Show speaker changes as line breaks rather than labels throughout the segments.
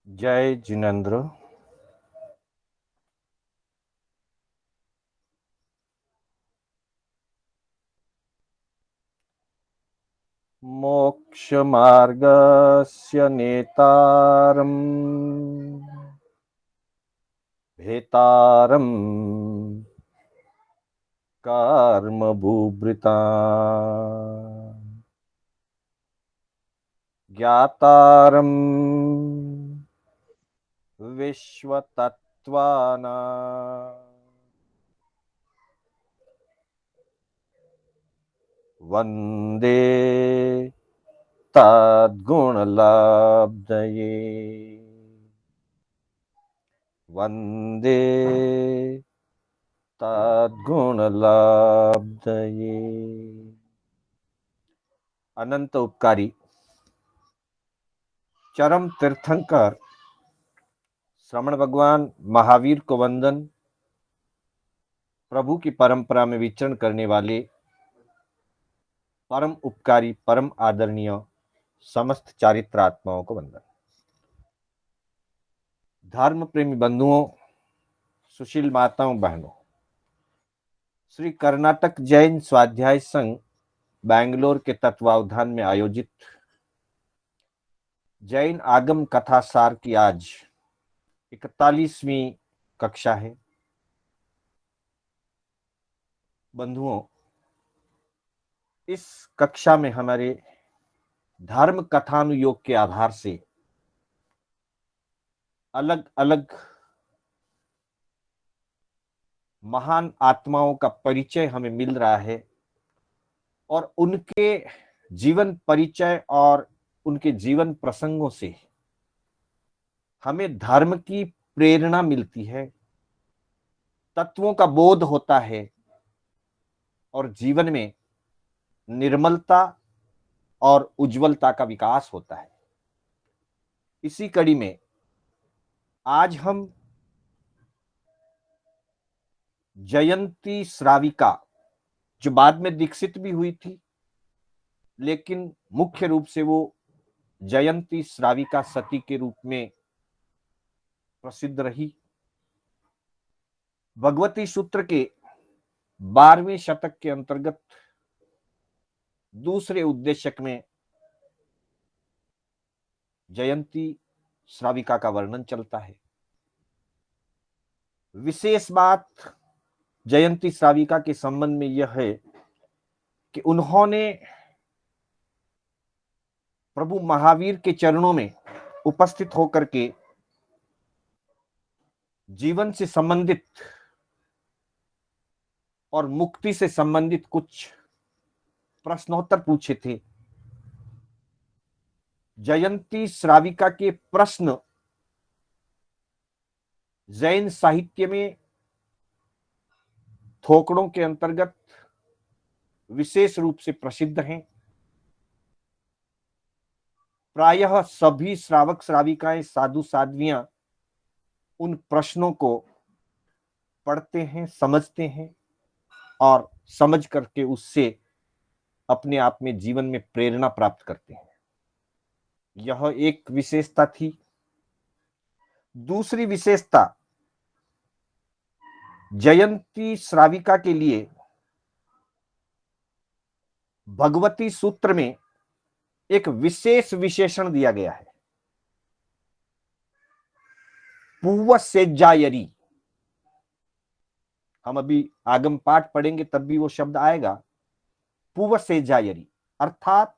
जय जिनेन्द्र। मोक्षमार्गस्य नेतारम् भेतारम् कर्मभूभृता ज्ञातारम् विश्वतत्त्वानां वन्दे तद्गुणलब्धये वन्दे तद्गुणलब्धये। अनंत उपकारी चरम तीर्थंकर श्रमण भगवान महावीर को वंदन। प्रभु की परंपरा में विचरण करने वाले परम उपकारी परम आदरणीय समस्त चारित्र आत्माओं को वंदन। धर्म प्रेमी बंधुओं, सुशील माताओं, बहनों, श्री कर्नाटक जैन स्वाध्याय संघ बैंगलोर के तत्वावधान में आयोजित जैन आगम कथा सार की आज 41वीं कक्षा है। बंधुओं, इस कक्षा में हमारे धर्म कथानुयोग के आधार से अलग अलग महान आत्माओं का परिचय हमें मिल रहा है और उनके जीवन परिचय और उनके जीवन प्रसंगों से हमें धर्म की प्रेरणा मिलती है, तत्वों का बोध होता है और जीवन में निर्मलता और उज्जवलता का विकास होता है। इसी कड़ी में आज हम जयंती श्राविका, जो बाद में दीक्षित भी हुई थी, लेकिन मुख्य रूप से वो जयंती श्राविका सती के रूप में प्रसिद्ध रही, भगवती सूत्र के 12वें शतक के अंतर्गत दूसरे उद्देश्यक में जयंती श्राविका का वर्णन चलता है। विशेष बात जयंती श्राविका के संबंध में यह है कि उन्होंने प्रभु महावीर के चरणों में उपस्थित होकर के जीवन से संबंधित और मुक्ति से संबंधित कुछ प्रश्नोत्तर पूछे थे। जयंती श्राविका के प्रश्न जैन साहित्य में थोकड़ों के अंतर्गत विशेष रूप से प्रसिद्ध हैं। प्रायः सभी श्रावक श्राविकाएं, साधु साध्वियां उन प्रश्नों को पढ़ते हैं, समझते हैं और समझ करके उससे अपने आप में जीवन में प्रेरणा प्राप्त करते हैं। यह एक विशेषता थी। दूसरी विशेषता, जयंती श्राविका के लिए भगवती सूत्र में एक विशेष विशेषण दिया गया है, पूर्वसेज्जायरी। हम अभी आगम पाठ पढ़ेंगे तब भी वो शब्द आएगा, पूर्वसेज्जायरी, अर्थात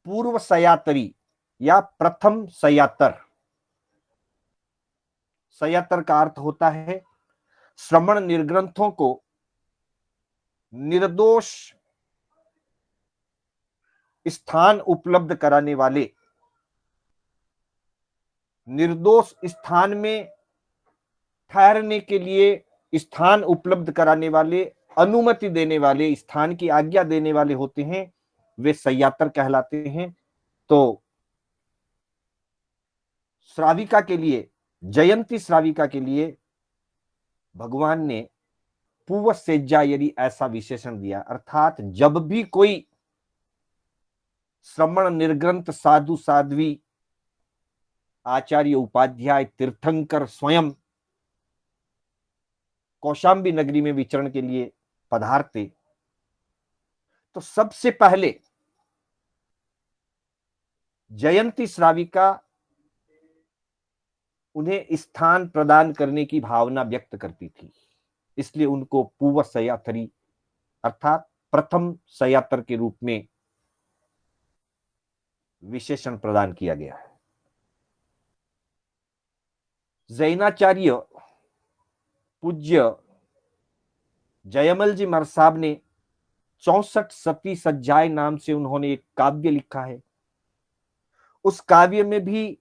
पूर्व सयातरी या प्रथम सयातर। सयातर का अर्थ होता है श्रमण निर्ग्रंथों को निर्दोष स्थान उपलब्ध कराने वाले, निर्दोष स्थान में ठहरने के लिए स्थान उपलब्ध कराने वाले, अनुमति देने वाले, स्थान की आज्ञा देने वाले होते हैं, वे सयातर कहलाते हैं। तो श्राविका के लिए, जयंती श्राविका के लिए भगवान ने पूर्व सेज्जायरी ऐसा विशेषण दिया, अर्थात जब भी कोई श्रमण निर्ग्रंथ साधु साध्वी आचार्य उपाध्याय तीर्थंकर स्वयं कौशाम्बी नगरी में विचरण के लिए पधारते, तो सबसे पहले जयंती श्राविका उन्हें स्थान प्रदान करने की भावना व्यक्त करती थी, इसलिए उनको पूर्व सयात्री अर्थात प्रथम सयात्र के रूप में विशेषण प्रदान किया गया है। जैनाचार्य पूज्य जयमल जी मरसाब ने 64 सती सज्जाए नाम से उन्होंने एक काव्य लिखा है। उस काव्य में भी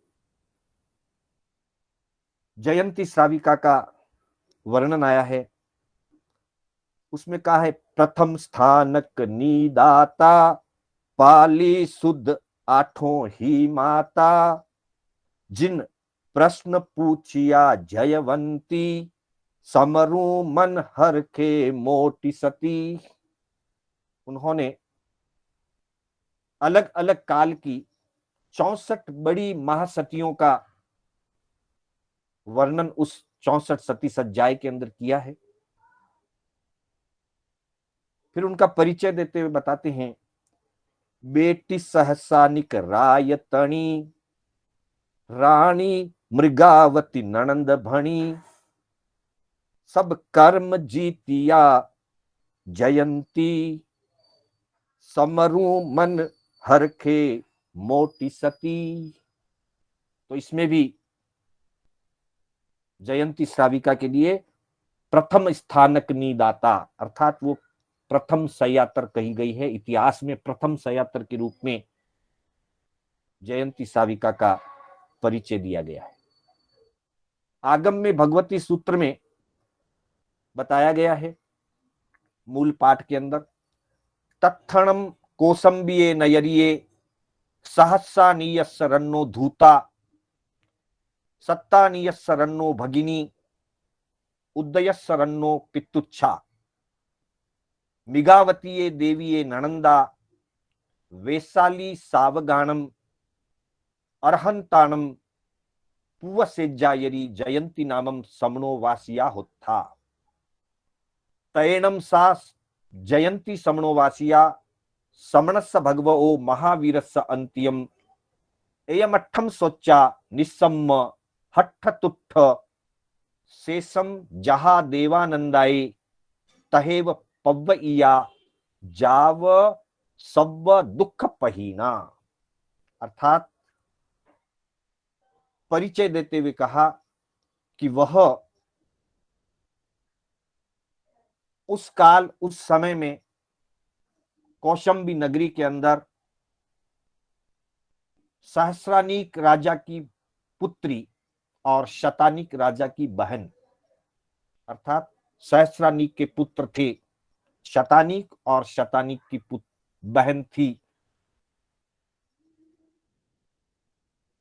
जयंती श्राविका का वर्णन आया है। उसमें कहा है, प्रथम स्थानक नीदाता पाली शुद्ध आठों ही माता, जिन प्रश्न पूछिया जयवंती, समरू मन हर के मोटी सती। उन्होंने अलग अलग काल की 64 बड़ी महासतियों का वर्णन उस 64 सती सज्जाए के अंदर किया है। फिर उनका परिचय देते हुए बताते हैं, बेटी सहसानिक रायतणी, रानी मृगावती ननंद भणी, सब कर्म जीतिया जयंती, समरू मन हरखे मोटी सती। तो इसमें भी जयंती श्राविका के लिए प्रथम स्थानक नीदाता अर्थात वो प्रथम सयात्र कही गई है। इतिहास में प्रथम सयात्र के रूप में जयंती श्राविका का परिचय दिया गया है। आगम में भगवती सूत्र में बताया गया है, मूल पाठ के अंदर, तत्थणम कोसंबिये नयरिये सहस्रानीयस्य रन्नो धूता, सत्तानीयस्य रन्नो भगिनी, उदयस्य रन्नो पितुच्छा, मिगावतीये देवीये ननंदा, वेसाली सावगानम अर्हंतानम पूवसेज्जायरी जयंती नामम समनो वासिया होता, तैणम सा जयंती समनो वासिया, समणस्य भगवो महावीरस्य अंत्यम, एयमठम सोचा निस्सम्म हट्ठ तुट्ठ, शेषम जहा देवानंदाए, तहेव पव्वइया जाव सव्व दुख पहीना। अर्थात परिचय देते हुए कहा कि वह उस काल उस समय में कौशंबी नगरी के अंदर सहस्रानीक राजा की पुत्री और शतानीक राजा की बहन, अर्थात सहस्रानीक के पुत्र थे, शतानीक और शतानीक की बहन थी,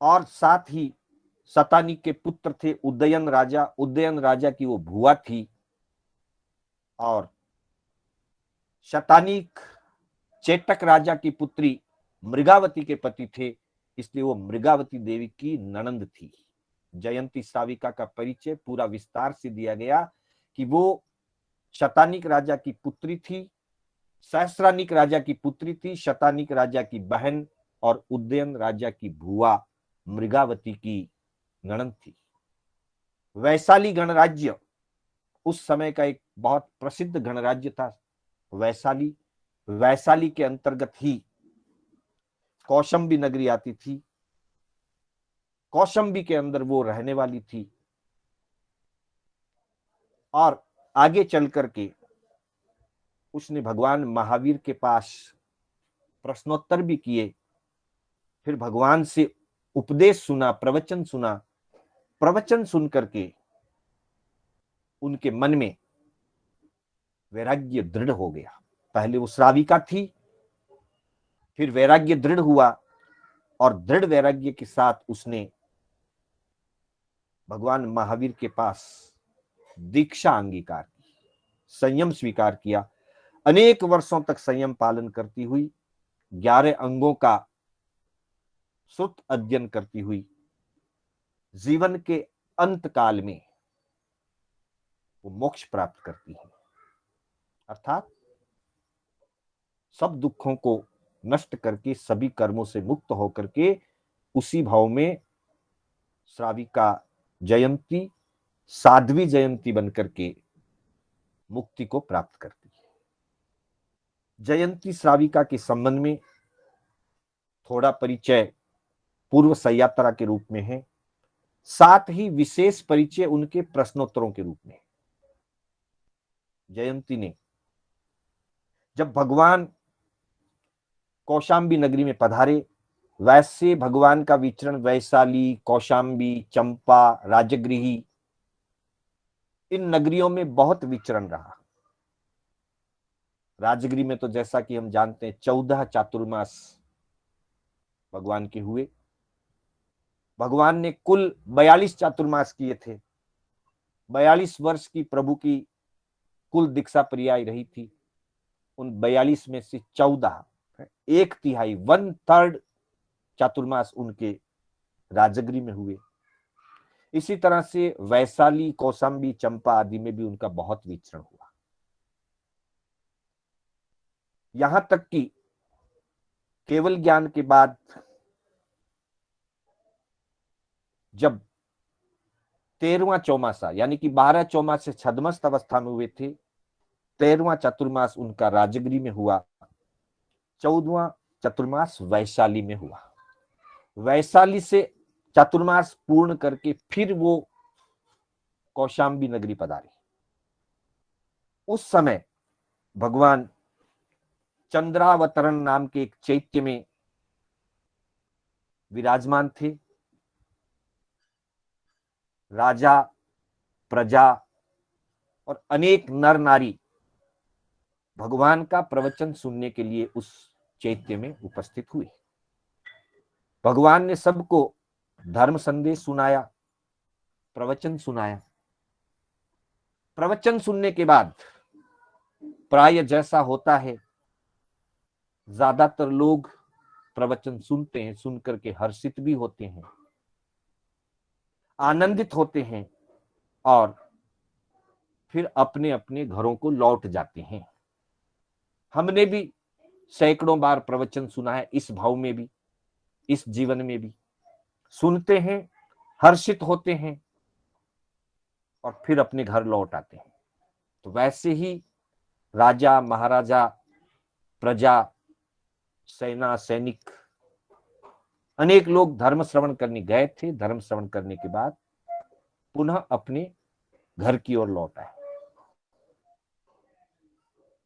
और साथ ही शतानीक के पुत्र थे उदयन राजा, उदयन राजा की वो भुआ थी, और शतानीक चेटक राजा की पुत्री मृगावती के पति थे, इसलिए वो मृगावती देवी की ननंद थी। जयंती श्राविका का परिचय पूरा विस्तार से दिया गया कि वो शतानीक राजा की पुत्री थी, सहस्रानीक राजा की पुत्री थी, शतानीक राजा की बहन और उदयन राजा की भुआ मृगावती की ननंद थी। वैशाली गणराज्य उस समय का एक बहुत प्रसिद्ध गणराज्य था। वैशाली, वैशाली के अंतर्गत ही कौशंबी नगरी आती थी। कौशंबी के अंदर वो रहने वाली थी, और आगे चल करके उसने भगवान महावीर के पास प्रश्नोत्तर भी किए, फिर भगवान से उपदेश सुना, प्रवचन सुना। प्रवचन सुन करके उनके मन में वैराग्य दृढ़ हो गया। पहले वो श्राविका थी, फिर वैराग्य दृढ़ हुआ, और दृढ़ वैराग्य के साथ उसने भगवान महावीर के पास दीक्षा अंगीकार की, संयम स्वीकार किया। अनेक वर्षों तक संयम पालन करती हुई, 11 अंगों का श्रुत अध्ययन करती हुई जीवन के अंत काल में वो मोक्ष प्राप्त करती है, अर्थात सब दुखों को नष्ट करके सभी कर्मों से मुक्त होकर के उसी भाव में श्राविका जयंती साध्वी जयंती बनकर के मुक्ति को प्राप्त करती है। जयंती श्राविका के संबंध में थोड़ा परिचय पूर्व सयात्रा के रूप में है, साथ ही विशेष परिचय उनके प्रश्नोत्तरों के रूप में। जयंती ने जब भगवान कौशाम्बी नगरी में पधारे, वैसे भगवान का विचरण वैशाली, कौशाम्बी, चंपा, राजगृही इन नगरियों में बहुत विचरण रहा। राजगृह में तो जैसा कि हम जानते हैं 14 चातुर्मास भगवान के हुए। भगवान ने कुल 42 चातुर्मास किए थे। 42 वर्ष की प्रभु की कुल दीक्षा पर्याय रही थी। उन 42 में से 14, 1/3, 1/3 चातुर्मास उनके राजगृह में हुए। इसी तरह से वैशाली, कौशाम्बी, चंपा आदि में भी उनका बहुत विचरण हुआ। यहां तक कि केवल ज्ञान के बाद जब 13वां चौमासा यानी कि 12 चौमास से छद्मस्त अवस्था में हुए थे, 13वां चतुर्मास उनका राजगृह में हुआ, 14वां चतुर्मास वैशाली में हुआ। वैशाली से चतुर्मास पूर्ण करके फिर वो कौशाम्बी नगरी पधारे। उस समय भगवान चंद्रावतरण नाम के एक चैत्य में विराजमान थे। राजा, प्रजा और अनेक नर नारी भगवान का प्रवचन सुनने के लिए उस चैत्य में उपस्थित हुए। भगवान ने सबको धर्म संदेश सुनाया, प्रवचन सुनाया। प्रवचन सुनने के बाद प्राय जैसा होता है, ज्यादातर लोग प्रवचन सुनते हैं, सुनकर के हर्षित भी होते हैं, आनंदित होते हैं और फिर अपने अपने घरों को लौट जाते हैं। हमने भी सैकड़ों बार प्रवचन सुना है, इस भाव में भी, इस जीवन में भी सुनते हैं, हर्षित होते हैं और फिर अपने घर लौट आते हैं। तो वैसे ही राजा, महाराजा, प्रजा, सेना, सैनिक अनेक लोग धर्म श्रवण करने गए थे। धर्म श्रवण करने के बाद पुनः अपने घर की ओर लौट आए।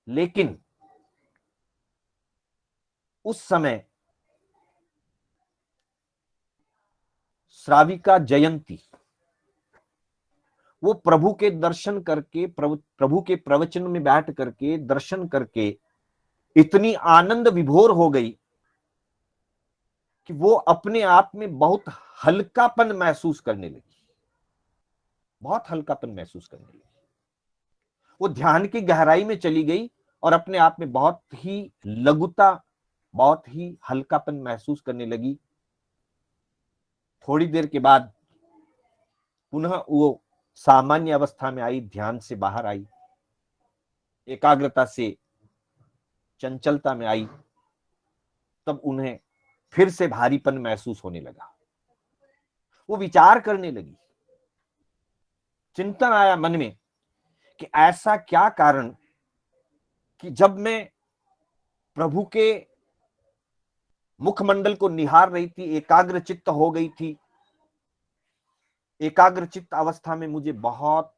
लेकिन उस समय श्राविका जयंती वो प्रभु के दर्शन करके, प्रभु के प्रवचन में बैठ करके दर्शन करके इतनी आनंद विभोर हो गई कि वो अपने आप में बहुत हल्कापन महसूस करने लगी, बहुत हल्कापन महसूस करने लगी। वो ध्यान की गहराई में चली गई और अपने आप में बहुत ही लघुता, बहुत ही हल्कापन महसूस करने लगी। थोड़ी देर के बाद पुनः वो सामान्य अवस्था में आई, ध्यान से बाहर आई, एकाग्रता से चंचलता में आई। तब उन्हें फिर से भारीपन महसूस होने लगा। वो विचार करने लगी, चिंतन आया मन में कि ऐसा क्या कारण कि जब मैं प्रभु के मुखमंडल को निहार रही थी, एकाग्र चित्त हो गई थी, एकाग्र चित्त अवस्था में मुझे बहुत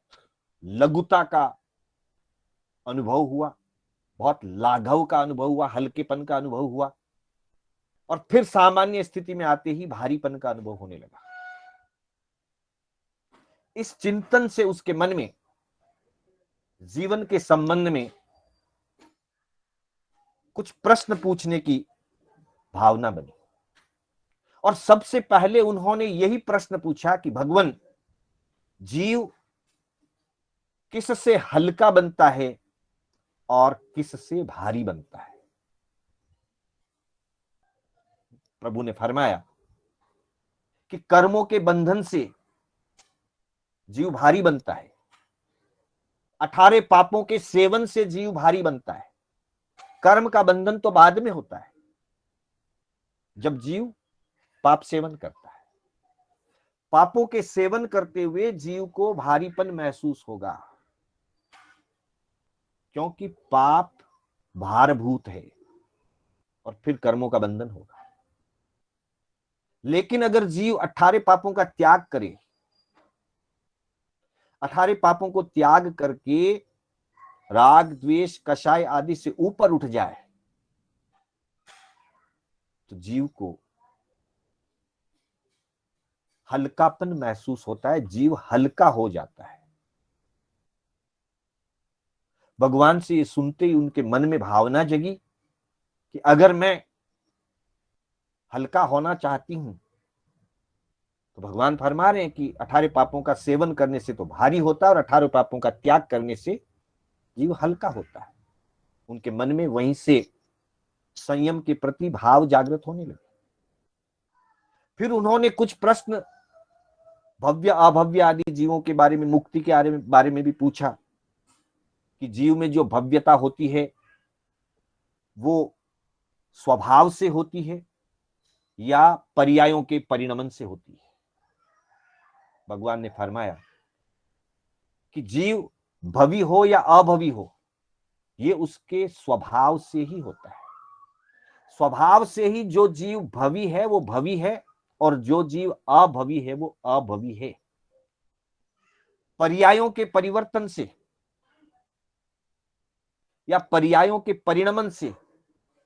लघुता का अनुभव हुआ, बहुत लाघव का अनुभव हुआ, हल्केपन का अनुभव हुआ और फिर सामान्य स्थिति में आते ही भारीपन का अनुभव होने लगा। इस चिंतन से उसके मन में जीवन के संबंध में कुछ प्रश्न पूछने की भावना बनी और सबसे पहले उन्होंने यही प्रश्न पूछा कि भगवान, जीव किससे हल्का बनता है और किससे भारी बनता है? प्रभु ने फरमाया कि कर्मों के बंधन से जीव भारी बनता है। 18 पापों के सेवन से जीव भारी बनता है। कर्म का बंधन तो बाद में होता है, जब जीव पाप सेवन करता है। पापों के सेवन करते हुए जीव को भारीपन महसूस होगा, क्योंकि पाप भारभूत है और फिर कर्मों का बंधन होगा। लेकिन अगर जीव 18 पापों का त्याग करे, 18 पापों को त्याग करके राग द्वेष कषाय आदि से ऊपर उठ जाए, तो जीव को हल्कापन महसूस होता है, जीव हल्का हो जाता है। भगवान से ये सुनते ही उनके मन में भावना जगी कि अगर मैं हल्का होना चाहती हूं, तो भगवान फरमा रहे हैं कि 18 पापों का सेवन करने से तो भारी होता है और 18 पापों का त्याग करने से जीव हल्का होता है। उनके मन में वहीं से संयम के प्रति भाव जागृत होने लगे। फिर उन्होंने कुछ प्रश्न भव्य अभव्य आदि जीवों के बारे में, मुक्ति के बारे में भी पूछा कि जीव में जो भव्यता होती है वो स्वभाव से होती है या पर्यायों के परिणमन से होती है। भगवान ने फरमाया कि जीव भवी हो या अभवी हो, ये उसके स्वभाव से ही होता है। स्वभाव से ही जो जीव भवी है वो भवी है और जो जीव अभवी है वो अभवी है। पर्यायों के परिवर्तन से या पर्यायों के परिणमन से,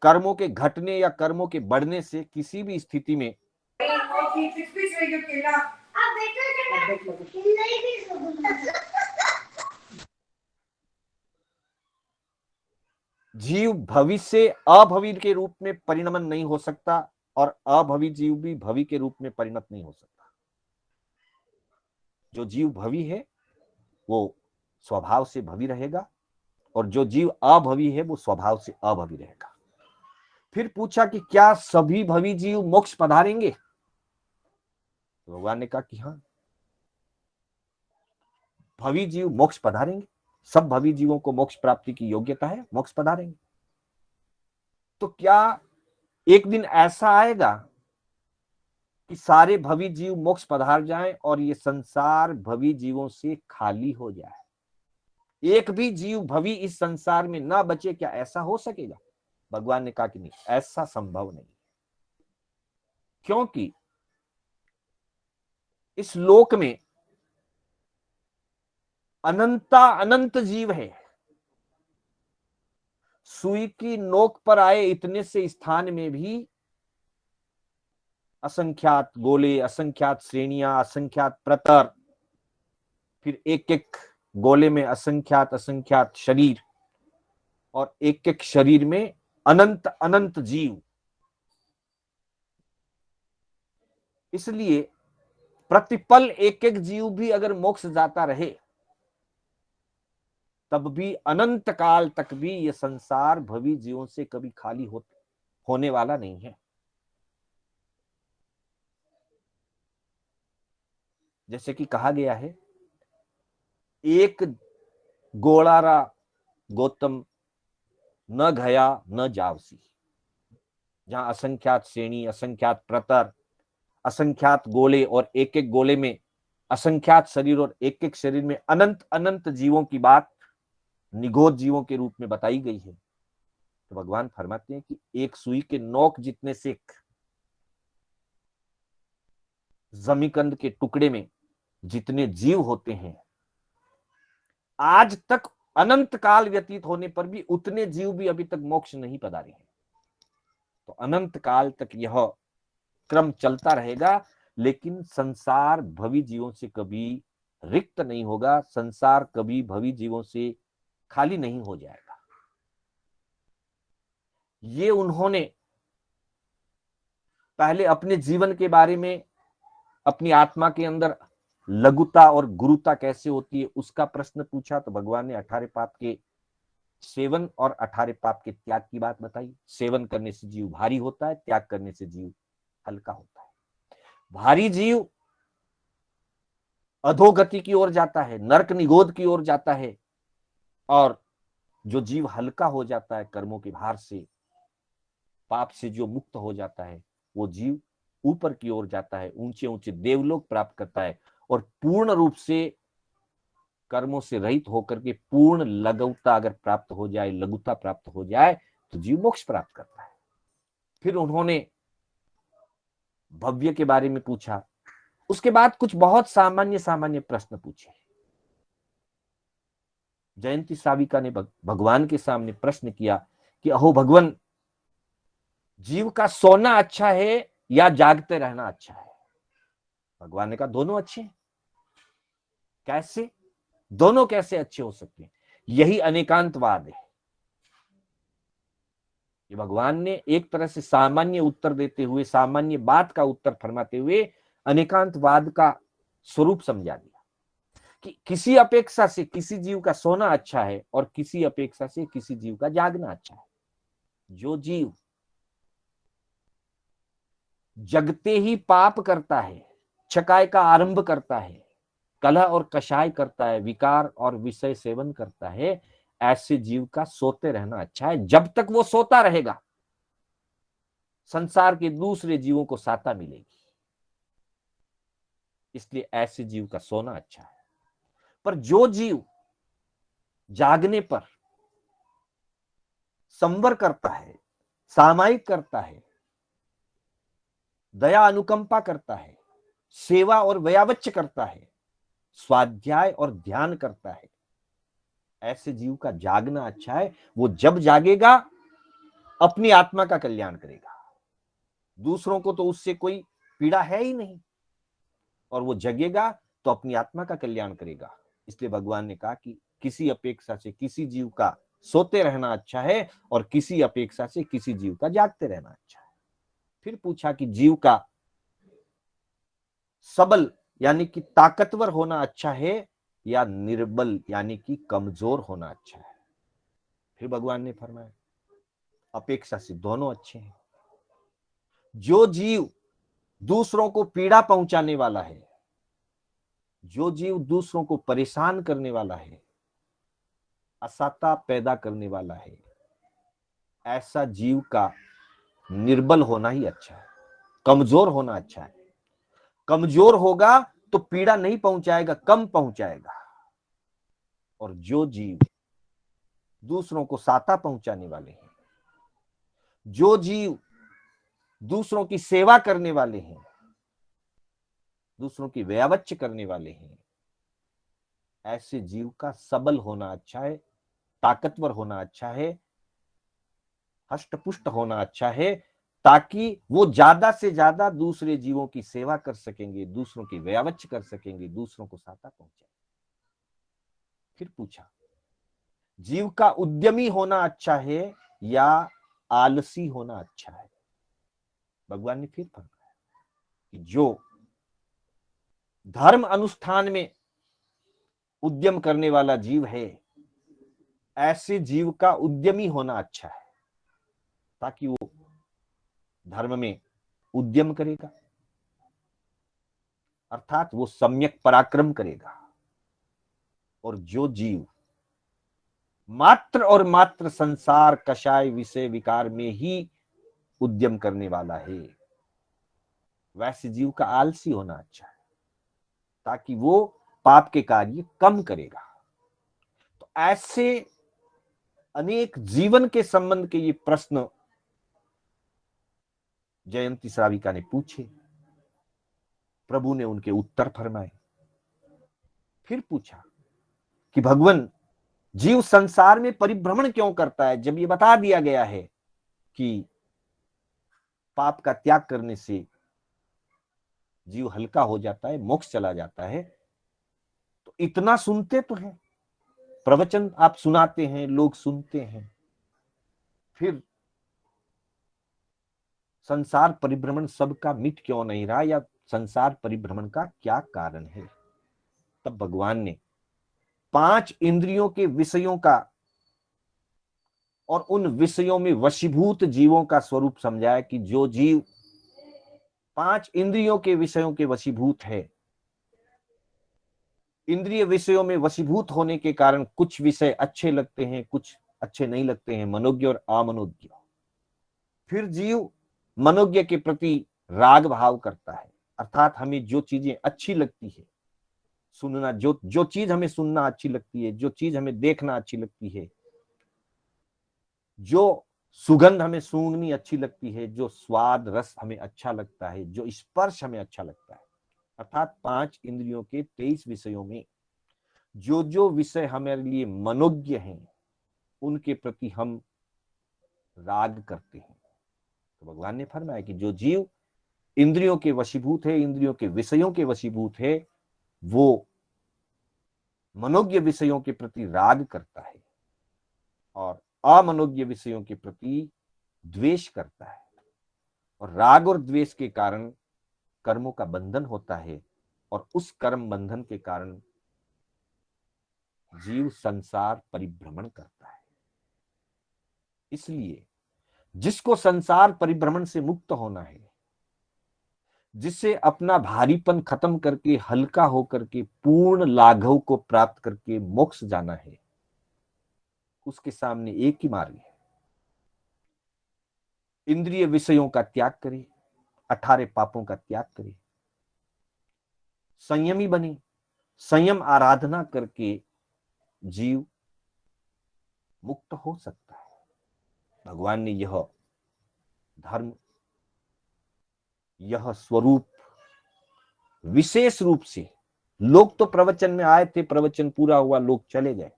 कर्मों के घटने या कर्मों के बढ़ने से किसी भी स्थिति में जीव भविष्य से अभवी के रूप में परिणमन नहीं हो सकता और अभवी जीव भी भवी के रूप में परिणत नहीं हो सकता। जो जीव भवी है वो स्वभाव से भवी रहेगा और जो जीव अभवी है वो स्वभाव से अभवी रहेगा। फिर पूछा कि क्या सभी भवी जीव मोक्ष पधारेंगे? तो भगवान ने कहा कि हाँ, भवी जीव मोक्ष पधारेंगे। सब भवी जीवों को मोक्ष प्राप्ति की योग्यता है, मोक्ष पधारेंगे। तो क्या एक दिन ऐसा आएगा कि सारे भवी जीव मोक्ष पधार जाएं और ये संसार भवी जीवों से खाली हो जाए? एक भी जीव भवी इस संसार में ना बचे, क्या ऐसा हो सकेगा? भगवान ने कहा कि नहीं, ऐसा संभव नहीं, क्योंकि इस लोक में अनंत जीव है। सुई की नोक पर आए इतने से स्थान में भी असंख्यात गोले, असंख्यात श्रेणियां, असंख्यात प्रतर, फिर एक एक गोले में असंख्यात शरीर और एक एक शरीर में अनंत अनंत जीव। इसलिए प्रतिपल एक एक जीव भी अगर मोक्ष जाता रहे तब भी अनंत काल तक भी ये संसार भवी जीवों से कभी खाली होने वाला नहीं है। जैसे कि कहा गया है, एक गोड़ारा गौतम न गया न जावसी। जहां असंख्यात श्रेणी, असंख्यात प्रतर, असंख्यात गोले और एक एक गोले में असंख्यात शरीर और एक एक शरीर में अनंत अनंत जीवों की बात निगोद जीवों के रूप में बताई गई है। तो भगवान फरमाते हैं कि एक सुई के नोक जितने से जमीकंद के टुकड़े में जितने जीव होते हैं, आज तक अनंत काल व्यतीत होने पर भी उतने जीव भी अभी तक मोक्ष नहीं पधारे हैं। तो अनंत काल तक यह क्रम चलता रहेगा, लेकिन संसार भवी जीवों से कभी रिक्त नहीं होगा, संसार कभी भवी जीवों से खाली नहीं हो जाएगा। ये उन्होंने पहले अपने जीवन के बारे में, अपनी आत्मा के अंदर लघुता और गुरुता कैसे होती है उसका प्रश्न पूछा। तो भगवान ने 18 पाप के सेवन और 18 पाप के त्याग की बात बताई। सेवन करने से जीव भारी होता है, त्याग करने से जीव हल्का होता है। भारी जीव अधोगति की ओर जाता है, नरक निगोद की ओर जाता है। और जो जीव हल्का हो जाता है कर्मों के भार से, पाप से जो मुक्त हो जाता है, वो जीव ऊपर की ओर जाता है, ऊंचे ऊंचे देवलोक प्राप्त करता है, और पूर्ण रूप से कर्मों से रहित होकर के पूर्ण लघुता अगर प्राप्त हो जाए, लघुता प्राप्त हो जाए, तो जीव मोक्ष प्राप्त करता है। फिर उन्होंने भव्य के बारे में पूछा। उसके बाद कुछ बहुत सामान्य सामान्य प्रश्न पूछे। जयंती साविका ने भगवान के सामने प्रश्न किया कि अहो भगवान, जीव का सोना अच्छा है या जागते रहना अच्छा है? भगवान ने कहा दोनों अच्छे हैं। कैसे? दोनों कैसे अच्छे हो सकते हैं? यही अनेकांतवाद है। ये भगवान ने एक तरह से सामान्य उत्तर देते हुए, सामान्य बात का उत्तर फरमाते हुए अनेकांतवाद का स्वरूप समझा दिया कि किसी अपेक्षा से किसी जीव का सोना अच्छा है और किसी अपेक्षा से किसी जीव का जागना अच्छा है। जो जीव जगते ही पाप करता है, छकाय का आरंभ करता है, कलह और कषाय करता है, विकार और विषय सेवन करता है, ऐसे जीव का सोते रहना अच्छा है। जब तक वो सोता रहेगा, संसार के दूसरे जीवों को साता मिलेगी। इसलिए ऐसे जीव का सोना अच्छा है। पर जो जीव जागने पर संवर करता है, सामायिक करता है, दया अनुकंपा करता है, सेवा और व्यावच्य करता है, स्वाध्याय और ध्यान करता है, ऐसे जीव का जागना अच्छा है। वो जब जागेगा अपनी आत्मा का कल्याण करेगा, दूसरों को तो उससे कोई पीड़ा है ही नहीं, और वो जगेगा तो अपनी आत्मा का कल्याण करेगा। इसलिए भगवान ने कहा कि किसी अपेक्षा से किसी जीव का सोते रहना अच्छा है और किसी अपेक्षा से किसी जीव का जागते रहना अच्छा है। फिर पूछा कि जीव का सबल यानी कि ताकतवर होना अच्छा है या निर्बल यानी कि कमजोर होना अच्छा है? फिर भगवान ने फरमाया अपेक्षा से दोनों अच्छे हैं। जो जीव दूसरों को पीड़ा पहुंचाने वाला है, जो जीव दूसरों को परेशान करने वाला है, असाता पैदा करने वाला है, ऐसा जीव का निर्बल होना ही अच्छा है, कमजोर होना अच्छा है। कमजोर होगा तो पीड़ा नहीं पहुंचाएगा, कम पहुंचाएगा। और जो जीव दूसरों को साता पहुंचाने वाले हैं, जो जीव दूसरों की सेवा करने वाले हैं, दूसरों की व्यावच्य करने वाले हैं, ऐसे जीव का सबल होना अच्छा है, ताकतवर होना अच्छा है, हष्टपुष्ट होना अच्छा है, ताकि वो ज्यादा से ज्यादा दूसरे जीवों की सेवा कर सकेंगे, दूसरों की व्यावच्य कर सकेंगे, दूसरों को साता पहुंचे। फिर पूछा जीव का उद्यमी होना अच्छा है या आलसी होना अच्छा है? भगवान ने फिर फरमाया कि जो धर्म अनुष्ठान में उद्यम करने वाला जीव है, ऐसे जीव का उद्यमी होना अच्छा है, ताकि वो धर्म में उद्यम करेगा, अर्थात वो सम्यक पराक्रम करेगा। और जो जीव मात्र और मात्र संसार कषाय विषय विकार में ही उद्यम करने वाला है, वैसे जीव का आलसी होना अच्छा है, ताकि वो पाप के कार्य कम करेगा। तो ऐसे अनेक जीवन के संबंध के ये प्रश्न जयंती श्राविका ने पूछे, प्रभु ने उनके उत्तर फरमाए। फिर पूछा कि भगवान, जीव संसार में परिभ्रमण क्यों करता है? जब ये बता दिया गया है कि पाप का त्याग करने से जीव हल्का हो जाता है, मोक्ष चला जाता है, तो इतना सुनते तो हैं, प्रवचन आप सुनाते हैं, लोग सुनते हैं, फिर संसार परिभ्रमण सबका मिट क्यों नहीं रहा, या संसार परिभ्रमण का क्या कारण है? तब भगवान ने 5 इंद्रियों के विषयों का और उन विषयों में वशीभूत जीवों का स्वरूप समझाया कि जो जीव 5 इंद्रियों के विषयों के वशीभूत है, इंद्रिय विषयों में वशीभूत होने के कारण कुछ विषय अच्छे लगते हैं, कुछ अच्छे नहीं लगते हैं, मनोज्ञ और अमनोज्ञ। फिर जीव मनोज्ञ के प्रति राग भाव करता है, अर्थात हमें जो चीजें अच्छी लगती है सुनना, जो जो चीज हमें सुनना अच्छी लगती है, जो चीज हमें देखना अच्छी लगती है, जो सुगंध हमें सूंघनी अच्छी लगती है, जो स्वाद रस हमें अच्छा लगता है, जो स्पर्श हमें अच्छा लगता है, अर्थात 5 इंद्रियों के 23 विषयों में जो जो विषय हमारे लिए मनोज्ञ हैं उनके प्रति हम राग करते हैं। तो भगवान ने फरमाया कि जो जीव इंद्रियों के वशीभूत है, इंद्रियों के विषयों के वशीभूत है, वो मनोज्ञ विषयों के प्रति राग करता है और अमनोज्ञ विषयों के प्रति द्वेष करता है। और राग और द्वेष के कारण कर्मों का बंधन होता है और उस कर्म बंधन के कारण जीव संसार परिभ्रमण करता है। इसलिए जिसको संसार परिभ्रमण से मुक्त होना है, जिससे अपना भारीपन खत्म करके हल्का होकर के पूर्ण लाघव को प्राप्त करके मोक्ष जाना है, उसके सामने एक ही मार्ग है, इंद्रिय विषयों का त्याग करे, 18 पापों का त्याग करे, संयमी बने, संयम आराधना करके जीव मुक्त हो सकता है। भगवान ने यह धर्म, यह स्वरूप विशेष रूप से, लोग तो प्रवचन में आए थे, प्रवचन पूरा हुआ, लोग चले गए,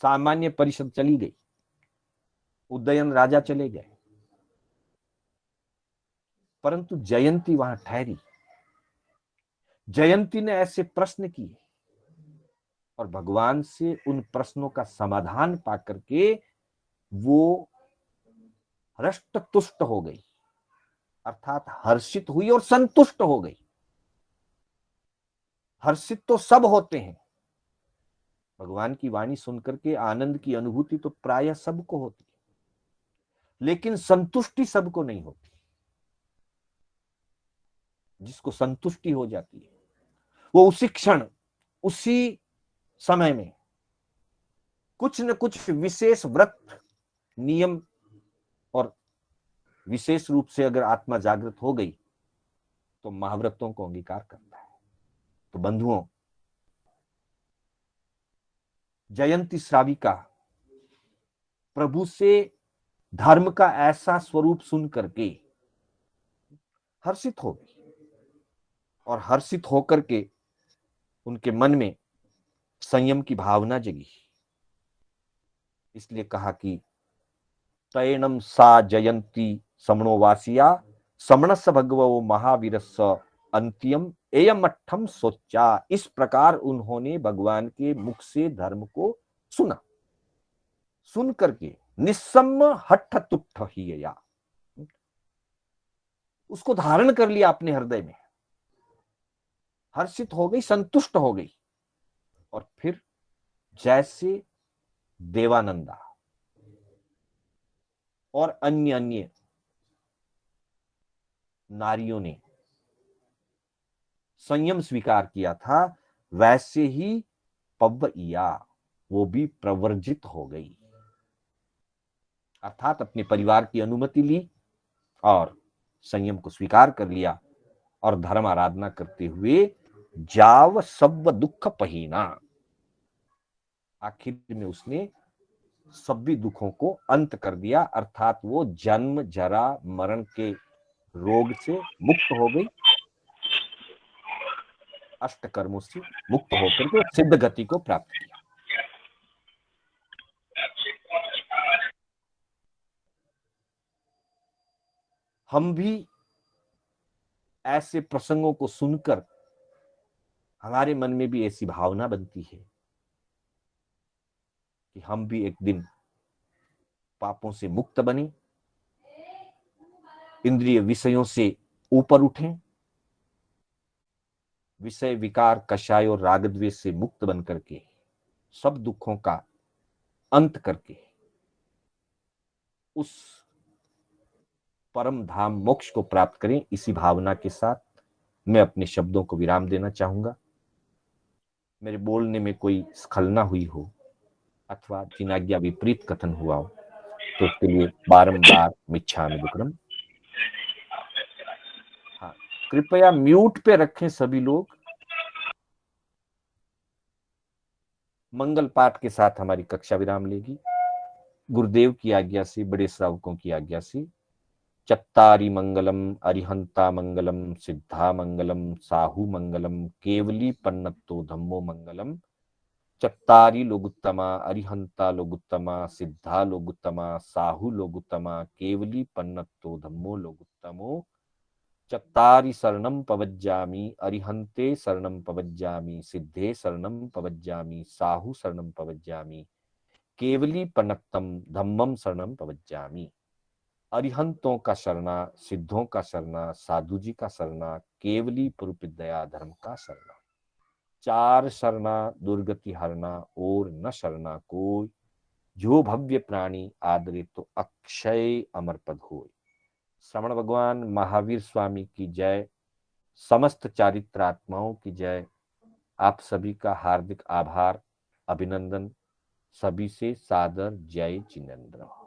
सामान्य परिषद चली गई, उदयन राजा चले गए, परंतु जयंती वहां ठहरी। जयंती ने ऐसे प्रश्न किए और भगवान से उन प्रश्नों का समाधान पाकर के वो हृष्ट तुष्ट हो गई, अर्थात हर्षित हुई और संतुष्ट हो गई। हर्षित तो सब होते हैं, भगवान की वाणी सुनकर के आनंद की अनुभूति तो प्रायः सबको होती है, लेकिन संतुष्टि सबको नहीं होती। जिसको संतुष्टि हो जाती है वो उसी क्षण, उसी समय में कुछ न कुछ विशेष व्रत नियम, और विशेष रूप से अगर आत्मा जागृत हो गई तो महाव्रतों को अंगीकार करता है। तो बंधुओं, जयंती श्राविका प्रभु से धर्म का ऐसा स्वरूप सुन करके हर्षित हो गई और हर्षित होकर के उनके मन में संयम की भावना जगी। इसलिए कहा कि तैणम सा जयंती समणोवासिया समणस भगवो महावीरस अंत्यम एयमठम सोचा। इस प्रकार उन्होंने भगवान के मुख से धर्म को सुना, सुन करके निस्सम हठ तुठ ही या उसको धारण कर लिया अपने हृदय में, हर्षित हो गई, संतुष्ट हो गई। और फिर जैसे देवानंदा और अन्य अन्य नारियों ने संयम स्वीकार किया था, वैसे ही पव्वइया वो भी प्रवर्जित हो गई, अर्थात अपने परिवार की अनुमति ली और संयम को स्वीकार कर लिया और धर्म आराधना करते हुए जाव सब दुख पहिना, आखिर में उसने सभी दुखों को अंत कर दिया, अर्थात वो जन्म जरा मरण के रोग से मुक्त हो गई, अष्ट कर्मों से मुक्त होकर के सिद्ध गति को प्राप्त किया। हम भी ऐसे प्रसंगों को सुनकर हमारे मन में भी ऐसी भावना बनती है कि हम भी एक दिन पापों से मुक्त बने, इंद्रिय विषयों से ऊपर उठें, विषय विकार कषाय और राग द्वेष से मुक्त बन करके सब दुखों का अंत करके उस परम धाम मोक्ष को प्राप्त करें। इसी भावना के साथ मैं अपने शब्दों को विराम देना चाहूंगा। मेरे बोलने में कोई स्खलना हुई हो अथवा जिनाज्ञा विपरीत कथन हुआ हो तो उसके लिए बारंबार मिच्छामि दुक्कडम। हाँ, कृपया म्यूट पे रखें सभी लोग। मंगल पाठ के साथ हमारी कक्षा विराम लेगी। गुरुदेव की आज्ञा से, बड़े श्रावकों की आज्ञा से। चत्तारि मंगलम अरिहंता मंगलम सिद्धा मंगलम साहू मंगलम केवली पन्नतो धम्मो मंगलम। चत्तारि लोगुत्तमा अरिहंता लोगुत्तमा सिद्धा लोगुत्तमा साहू लोगुत्तमा केवली पन्नतो धम्मो लोगुत्तमो। चत्तारि शरणं पवज्जामि अरिहन्ते शरणं पवज्जामि सिद्धे शरणं पवज्जामि साहू शरणं पवज्जामि केवली पन्नतम धम्मम शरणं पवज्जामि। अरिहंतों का शरणा, सिद्धों का शरणा, साधु जी का शरणा, केवली पुरुष दया धर्म का शरणा। चार शरणा दुर्गति हरना और न शरणा कोई, जो भव्य प्राणी आदरे तो अक्षय अमर पद होय। श्रवण भगवान महावीर स्वामी की जय। समस्त चारित्र आत्माओं की जय। आप सभी का हार्दिक आभार, अभिनंदन। सभी से सादर जय जिनेन्द्र।